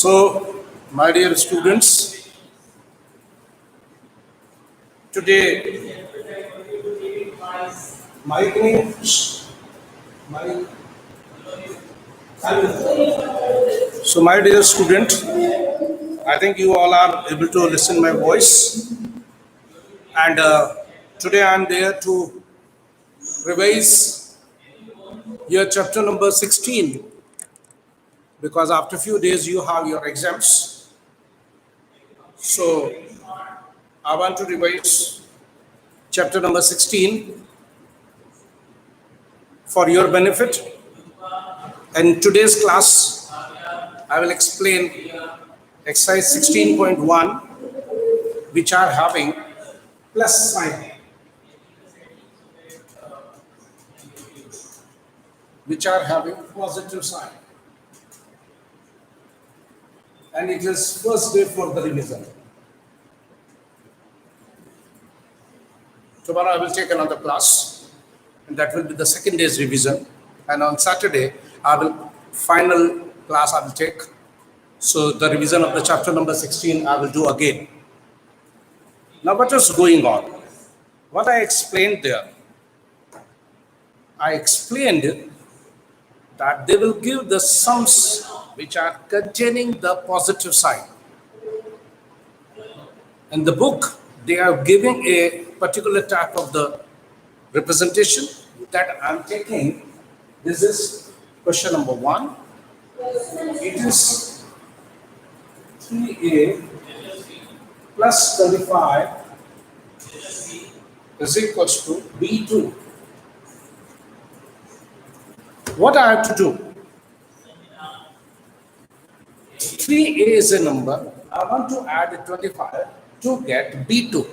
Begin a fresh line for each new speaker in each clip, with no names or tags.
So, my dear students, today my name my so my dear student, I think you all are able to listen my voice, and today I am there to revise your chapter number 16 because after few days you have your exams. So I want to revise chapter number 16 for your benefit. In today's class, I will explain exercise 16.1, which are having plus sign, which are having positive sign. And it is first day for the revision. Tomorrow I will take another class, and that will be the second day's revision. And on Saturday, final class I will take. So the revision of the chapter number 16 I will do again. Now what is going on? What I explained there, I explained that they will give the sums which are containing the positive sign. In the book, they are giving a particular type of the representation that I'm taking. This is question number 1. It is 3a plus 25 is equals to b2. What I have to do? 3a is a number. I want to add 25 to get b2.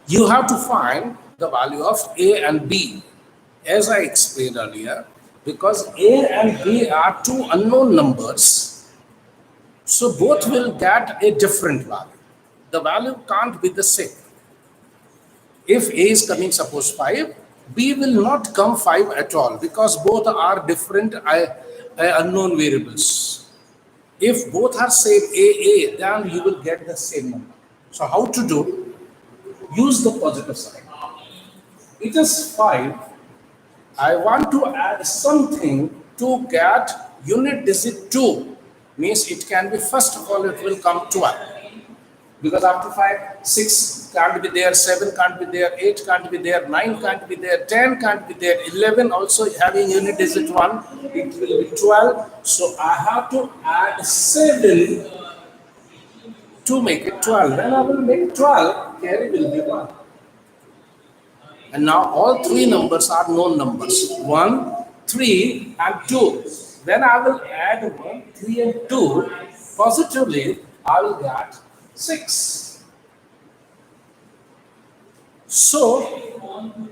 You have to find the value of a and b, as I explained earlier, because a and b are two unknown numbers, so both will get a different value. The value can't be the same. If a is coming, suppose 5, b will not come 5 at all, because both are different unknown variables. If both are same a, then you will get the same number. So how to do? Use the positive sign. It is 5. I want to add something to get unit digit 2. Means it can be, first of all, it will come 12. Because after 5, 6 can't be there, 7 can't be there, 8 can't be there, 9 can't be there, 10 can't be there, 11 also having unit digit 1, it will be 12. So I have to add 7 to make it 12. When I will make 12, carry will be 1. And now all three numbers are known numbers, 1, 3 and 2. When I will add 1, 3 and 2, positively I will get 6. So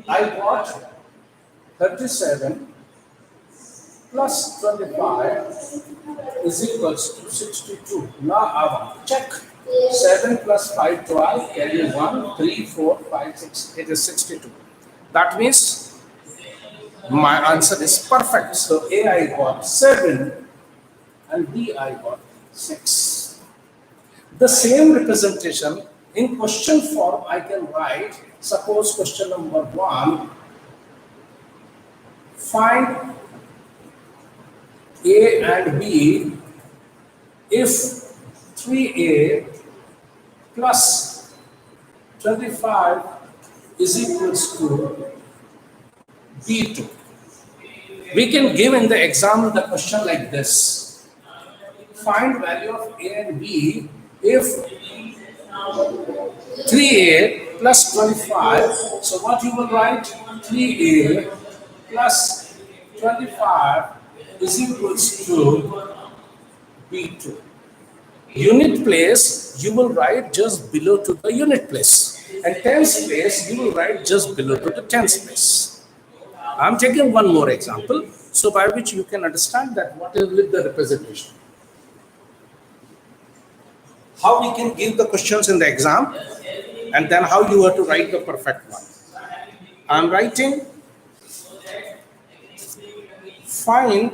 I got 37 plus 25 is equals to 62. Now I want to check. 7 plus 5, 12, carry 1, 3, 4, 5, 6, it is 62. That means my answer is perfect. So A I got 7 and B I got 6. The same representation in question form I can write. Suppose question number 1, find A and B if 3A plus 25 is equals to B2. We can give in the exam the question like this. Find value of A and B if 3A plus 25. So what you will write? 3A plus 25 is equals to B2. Unit place, you will write just below to the unit place. And tens place, you will write just below to the tens place. I'm taking one more example, so by which you can understand that what is with the representation. How we can give the questions in the exam, and then how you have to write the perfect one. I'm writing, find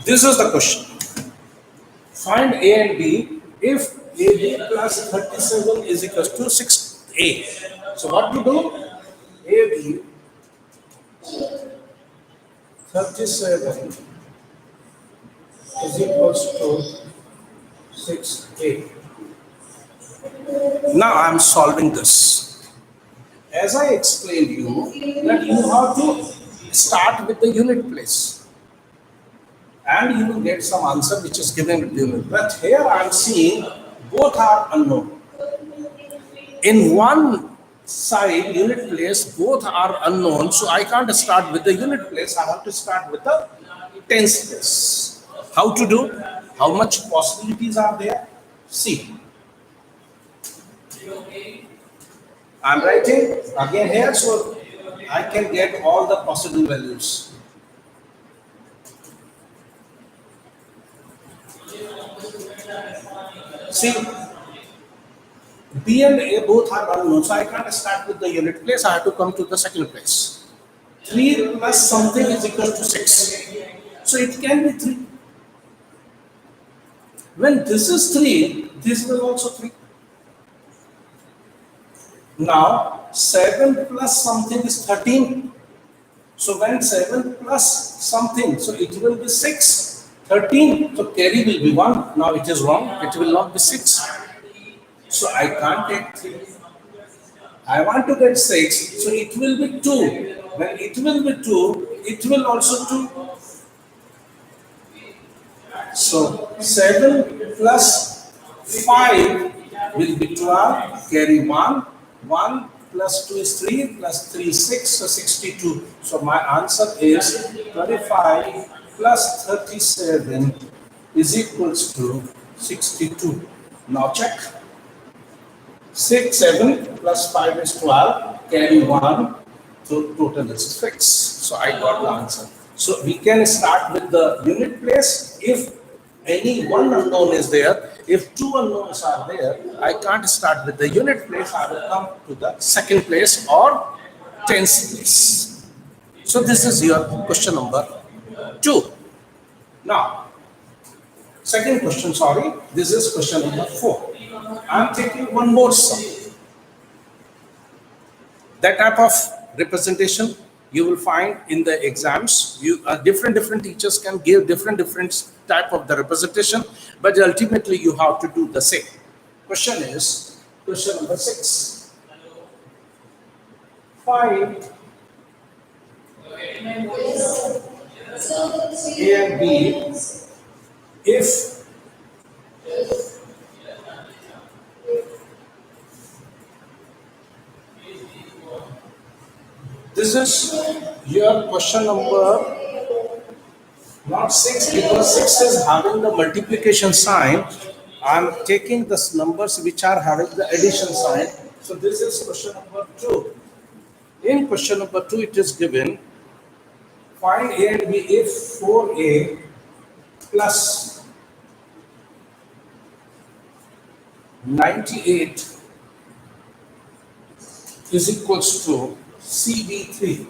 This is the question. Find A and B if AB plus 37 is equals to 6A. So what to do? AB 37 is equals to 6A. Now I am solving this. As I explained you that you have to start with the unit place and you will get some answer which is given with the unit. But here I am seeing both are unknown. In one side unit place both are unknown, so I can't start with the unit place, I have to start with the tens place. How to do? How much possibilities are there? See, I'm writing again here so I can get all the possible values. See, B and A both are unknown, so I can't start with the unit place, I have to come to the second place. 3 plus something is equal to 6. So it can be 3. When this is 3, this will also 3. Now 7 plus something is 13. So when 7 plus something, so it will be 6. 13, so carry will be 1. Now it is wrong, it will not be 6. So I can't take 3. I want to get 6, so it will be 2. When it will be 2, it will also 2. So 7 plus 5 will be 12, carry 1. 1 plus 2 is 3, plus 3 is 6, so 62. So my answer is 25 plus 37 is equals to 62. Now check. 6, 7 plus 5 is 12, carry 1, so total is 6. So I got the answer. So we can start with the unit place if any one unknown is there. If 2 unknowns are there, I can't start with the unit place, I will come to the second place or tens place. So this is your question number 2. Now, second question, sorry, this is question number 4. I am taking one more sum. That type of representation you will find in the exams. You different teachers can give different type of the representation, but ultimately you have to do the same. Question is question number 6. Find A and B if this is your question number not 6, because 6 is having the multiplication sign. I am taking the numbers which are having the addition sign. So this is question number 2. In question number 2 it is given, find A and B if 4A plus 98 is equals to CB3.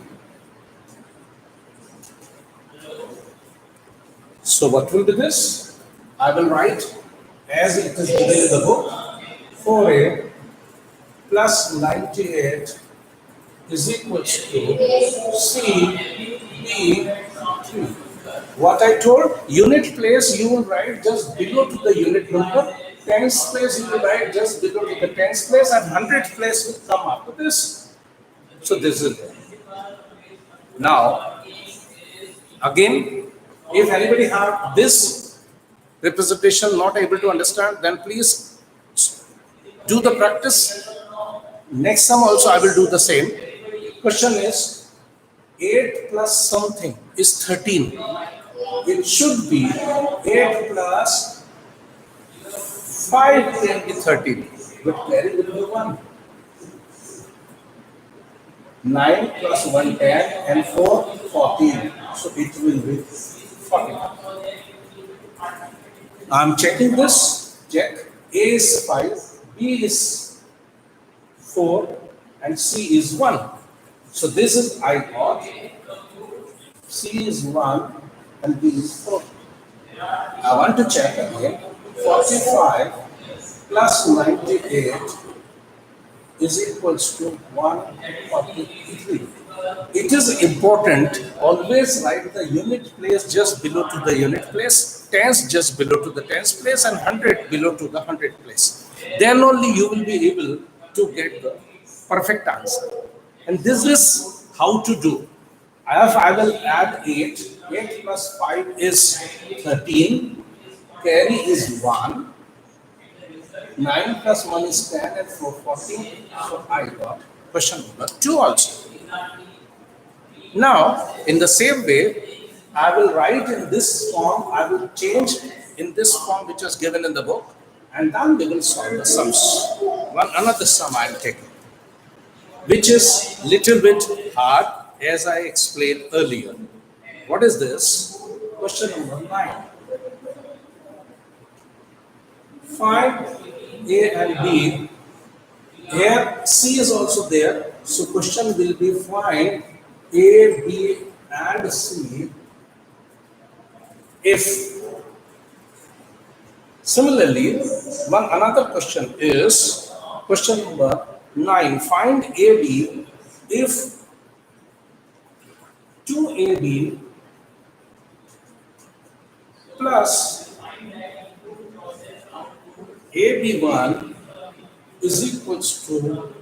So what will be this? I will write as it is given in the book. 4A plus 98 is equals to CB3. What I told, unit place you will write just below to the unit number. Tens place you will write just below to the tens place, and hundredth place will come after this. So this is it. Now, again, if anybody have this representation not able to understand, then please do the practice. Next sum also I will do the same. Question is 8 plus something is 13. It should be 8 plus 5 can be 13, but carry will be 1. 9 plus 1 10 and 4 14. So it will be 14. I am checking this. Check. A is 5, B is 4, and C is 1. So this is I got C is 1 and B is 4. I want to check again. 45 plus 98 is equals to 143. It is important always write the unit place just below to the unit place, tens just below to the tens place, and 100 below to the 100 place. Then only you will be able to get the perfect answer. And this is how to do. I will add 8. 8 plus 5 is 13. Carry is 1. 9 plus 1 is 10 and 4 14. So I got question number 2 also. Now, in the same way, I will write in this form, I will change in this form which was given in the book, and then we will solve the sums. Another sum I am taking, which is little bit hard as I explained earlier. What is this? Question number 9. Find A and B. Here C is also there. So question will be find A, B and C if. Similarly, another question is question number 9. Find AB if 2AB plus AB1 is equals to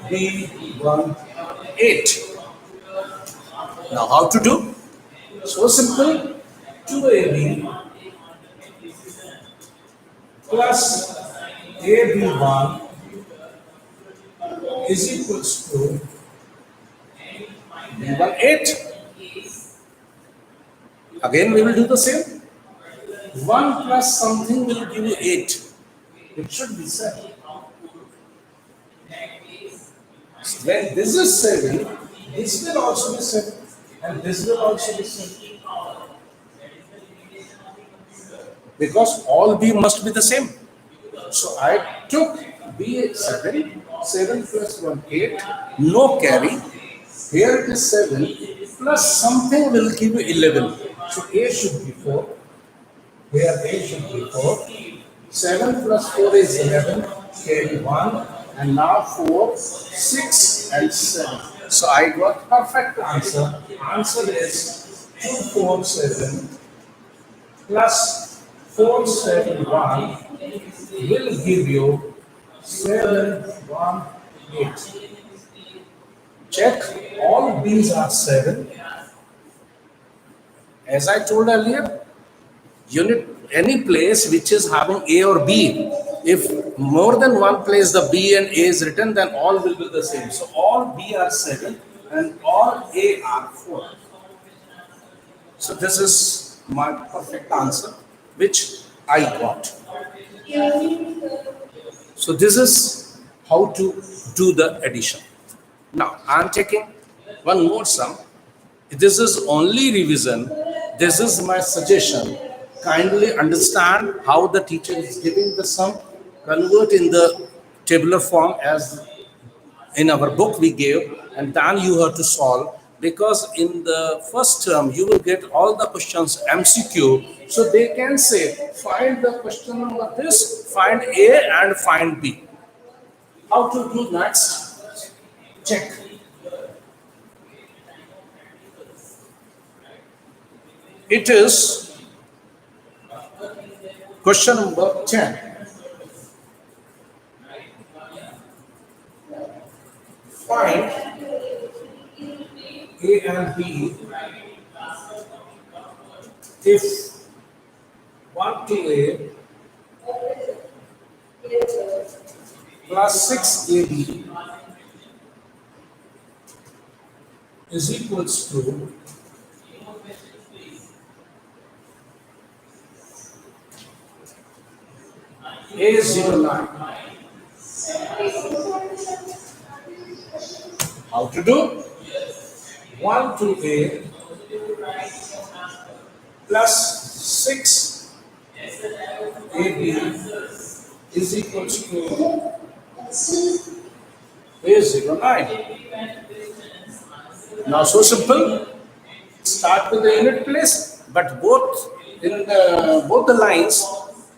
B18. Now how to do? So simple. 2AB plus AB1 is equals to B18. Again we will do the same. 1 plus something will give you 8. It should be 7. When this is 7, this will also be 7. And this will also be 7. Because all B must be the same. So I took B 7, 7 plus 1, 8, no carry. Here it is 7, plus something will give you 11. So A should be 4. Here A should be 4. 7 plus 4 is 11, carry 1, and now 4, 6, and 7. So I got perfect answer. Answer is 247 plus 471 will give you 718. Check, all B's are 7. As I told earlier, unit any place which is having A or B, if more than one place the B and A is written, then all will be the same. So all B are 7 and all A are 4. So this is my perfect answer, which I got. So this is how to do the addition. Now I am taking one more sum. This is only revision. This is my suggestion. Kindly understand how the teacher is giving the sum. Convert in the tabular form as in our book we gave, and then you have to solve. Because in the first term you will get all the questions MCQ, so they can say find the question number this, find A and find B. How to do next? Check. It is question number 10. Find A and B if 1 2A plus 6AB is equals to A09. How to do? 1 2A plus 6AB is equals to A09. Now so simple. Start with the unit place, but both the lines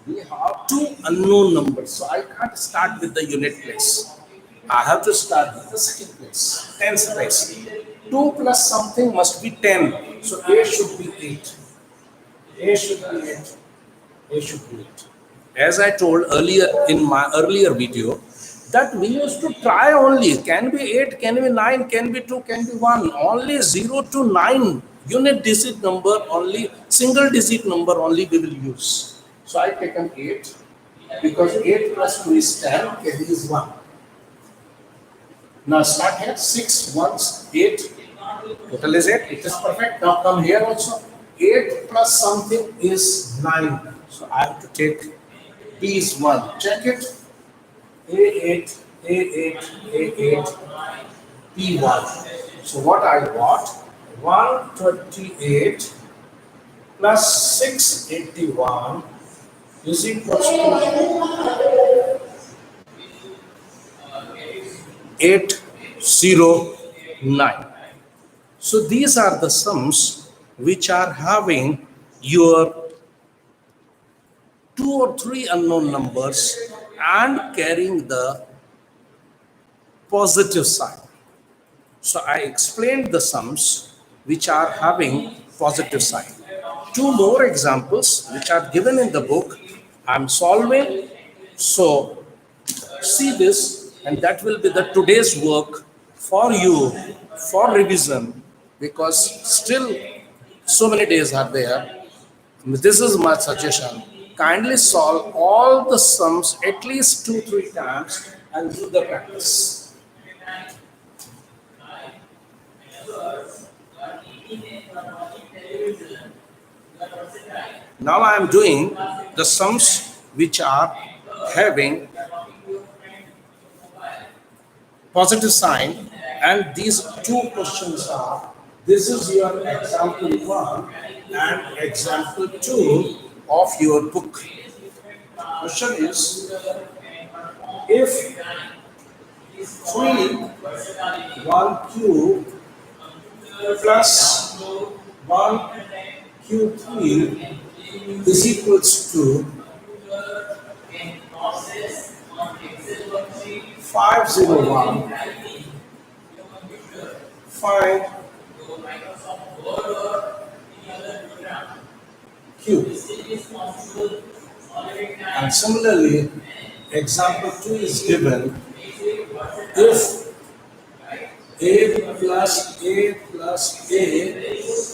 we have two unknown numbers. So I can't start with the unit place. I have to start with the second place, tens place. 2 plus something must be 10. So A should be 8. A should be 8. A should be 8. As I told earlier in my earlier video, that we used to try only. Can be 8, can be 9, can be 2, can be 1. Only 0 to 9 unit digit number only, single digit number only we will use. So I taken 8 because 8 plus 2 is 10, carries 1. Now start here, 6 ones, 8, total is 8, it is perfect. Now come here also, 8 plus something is 9. So I have to take P is 1, check it, A8, A8, A8, P1. So what I got, 128 plus 681 is equals to 809. So these are the sums which are having your 2 or 3 unknown numbers and carrying the positive sign. So I explained the sums which are having positive sign. 2 more examples which are given in the book. I'm solving. So see this, and that will be the today's work for you for revision, because still so many days are there. This is my suggestion. Kindly solve all the sums at least 2-3 times and do the practice. Now I am doing the sums which are having positive sign, and these 2 questions are, this is your example 1 and example 2 of your book. Question is, if 3 1 cube plus 1 cube 3 is equals to 501, find cube. And similarly, example 2 is given, if A plus A plus A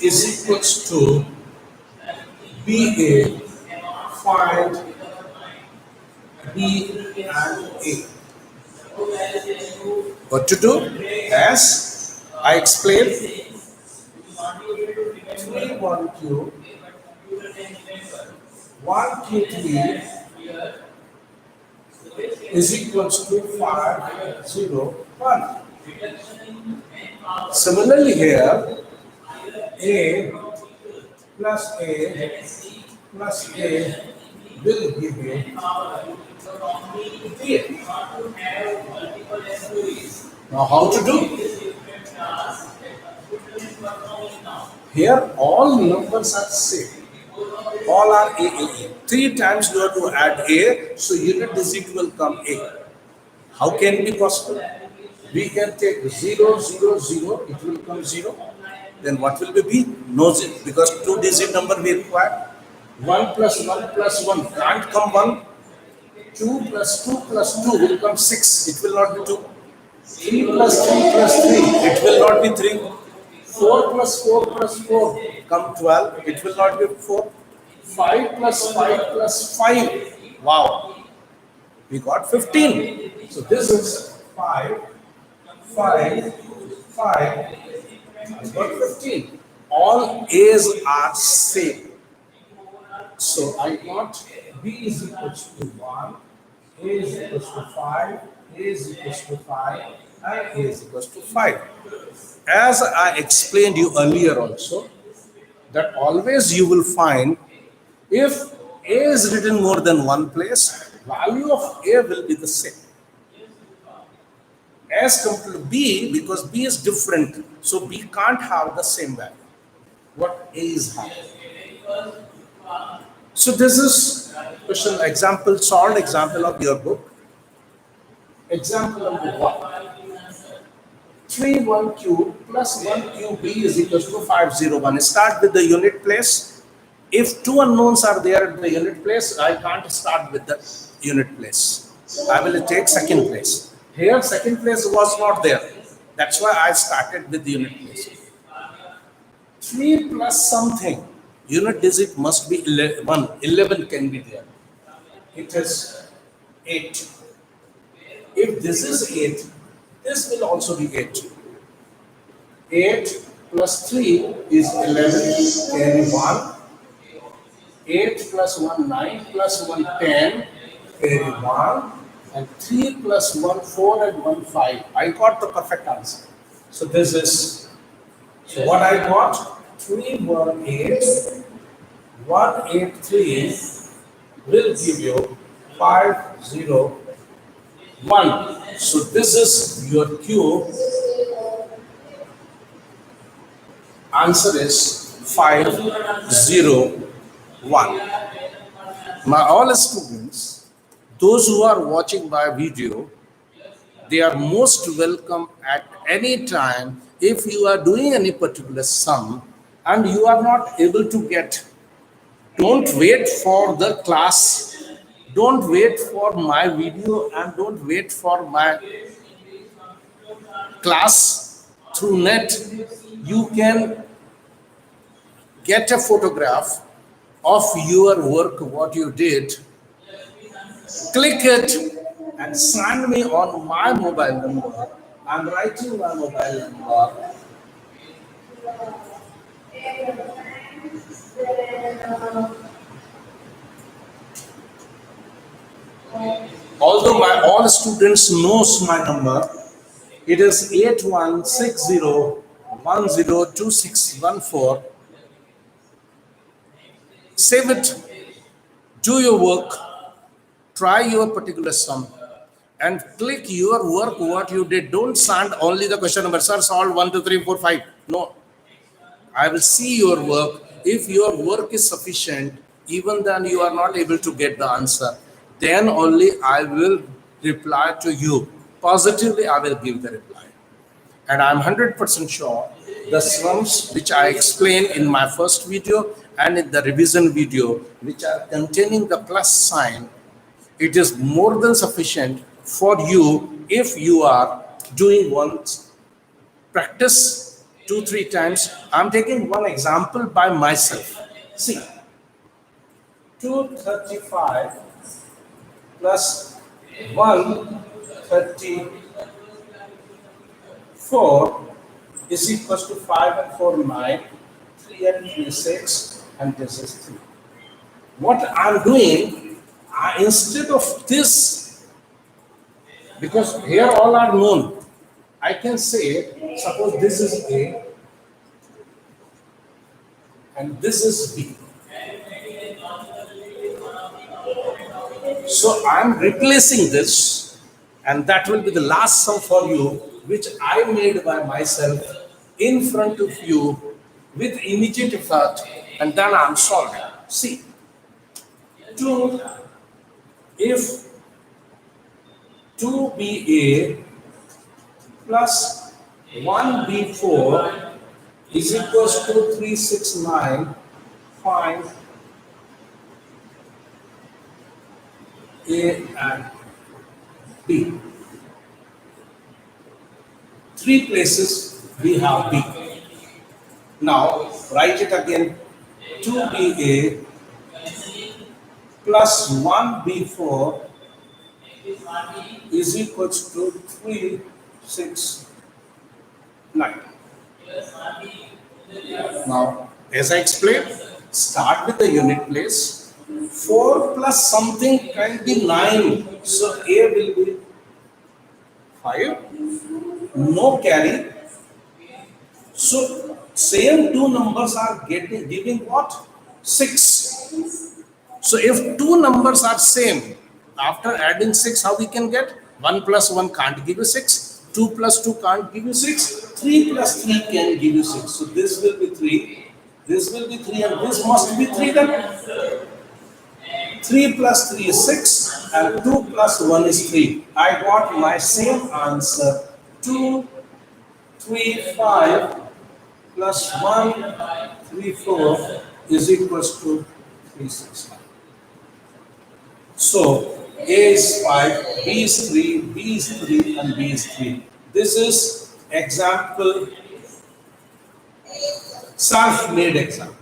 is equals to BA, find B and A. What to do? As I explained, 3 1 cube, 1 cube 3 is equals to 501. Similarly here, A plus A plus A will give you 3. Now how to do? Here all numbers are same. All are A. 3 times you have to add A, so unit digit will come A. How can it be possible? We can take 0, 0, 0, it will come 0. Then what will be B? No 0, because 2 digit number we require. 1 plus 1 plus 1 can't come 1. 2 plus 2 plus 2 will come 6, it will not be 2. 3 plus 3 plus 3, it will not be 3. 4 plus 4 plus 4 come 12, it will not be 4. 5 plus 5 plus 5, wow, we got 15. So this is 5, 5, 5, I got 15. All A's are same. So I got B is equals to 1, A is equals to 5, A is equals to 5, and A is equals to 5. As I explained you earlier also, that always you will find, if A is written more than one place, value of A will be the same. as compared to B, because B is different. So B can't have the same value what A is having. So this is question example, solved example of your book. Example number 1. 3 1 cube plus 1 cube B is equals to 501. Start with the unit place. If two unknowns are there at the unit place, I can't start with the unit place. I will take second place. Here, second place was not there. That's why I started with the unit place. 3 plus something. Unit digit must be 11. 11 can be there. It is 8. If this is 8, this will also be 8. 8 plus 3 is 11, carry 1. 8 plus 1, 9 plus 1, 10, carry 1. And 3 plus 1, 4 and 1, 5. I got the perfect answer. So this is, so what I got, 3, 1, 8, 1, 8, 3 will give you 5, 0, 1. So this is your cube. Answer is 5, 0, 1. Now all students, those who are watching my video, they are most welcome at any time. If you are doing any particular sum and you are not able to get, don't wait for the class, don't wait for my video, and don't wait for my class through net. You can get a photograph of your work, what you did, click it and send me on my mobile number. I'm writing my mobile number. Although all students knows my number, it is 8160102614. Save it, do your work, try your particular sum, and click your work, what you did. Don't send only the question number, sir, solve 1, 2, 3, 4, 5. No, I will see your work. If your work is sufficient, even then you are not able to get the answer, then only I will reply to you. Positively, I will give the reply. And I'm 100% sure the sums which I explained in my first video and in the revision video, which are containing the plus sign, it is more than sufficient for you if you are doing once, practice 2-3 times. I'm taking one example by myself. See, 235 plus 134 is equals to 5 and 4, 9, 3 and 3, 6, and this is 3. What I'm doing, instead of this, because here all are known, I can say, suppose this is A and this is B. So I'm replacing this, and that will be the last sum for you, which I made by myself in front of you with immediate effect, and then I'm solving. See, 2, if 2BA plus 1B4 is equals to 369, find A and B. 3 places we have B. Now write it again. 2BA plus 1B4 is equals to 369. Now, as I explained, start with the unit place. 4 plus something can be 9. So A will be 5. No carry. So same two numbers are giving what? 6. So if two numbers are same, after adding 6, how we can get? 1 plus 1 can't give you 6. 2 plus 2 can't give you 6. 3 plus 3 can give you 6. So this will be 3. This will be 3 and this must be 3 then. 3 plus 3 is 6 and 2 plus 1 is 3. I got my same answer. 2, 3, 5 plus 1, 3, 4 is equals to 3, 6. So A is 5, B is 3, B is 3 and B is 3. This is example, self-made example.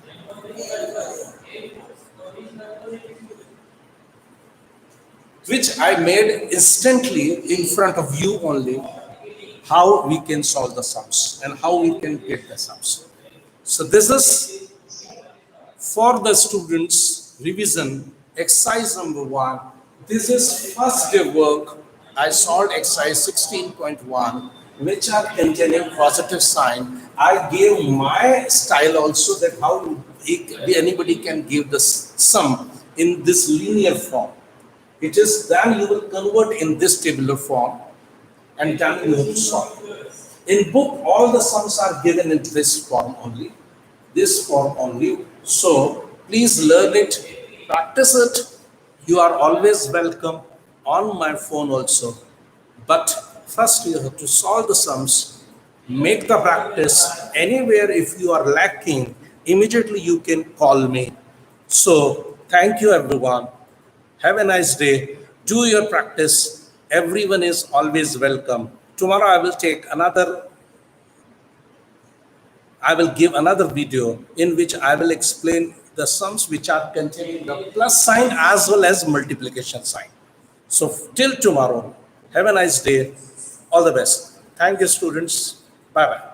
Which I made instantly in front of you only, how we can solve the sums and how we can get the sums. So this is for the students revision exercise number 1. This is first day work. I solved exercise 16.1, which are containing positive sign. I gave my style also that how anybody can give the sum in this linear form. It is then you will convert in this tabular form and then you have to solve. In book, all the sums are given in this form only. This form only. So please learn it, practice it. You are always welcome on my phone also. But first you have to solve the sums, make the practice. Anywhere if you are lacking, immediately you can call me. So thank you everyone. Have a nice day. Do your practice. Everyone is always welcome. Tomorrow I will give another video in which I will explain the sums which are containing the plus sign as well as multiplication sign. So till tomorrow, have a nice day. All the best. Thank you, students. Bye-bye.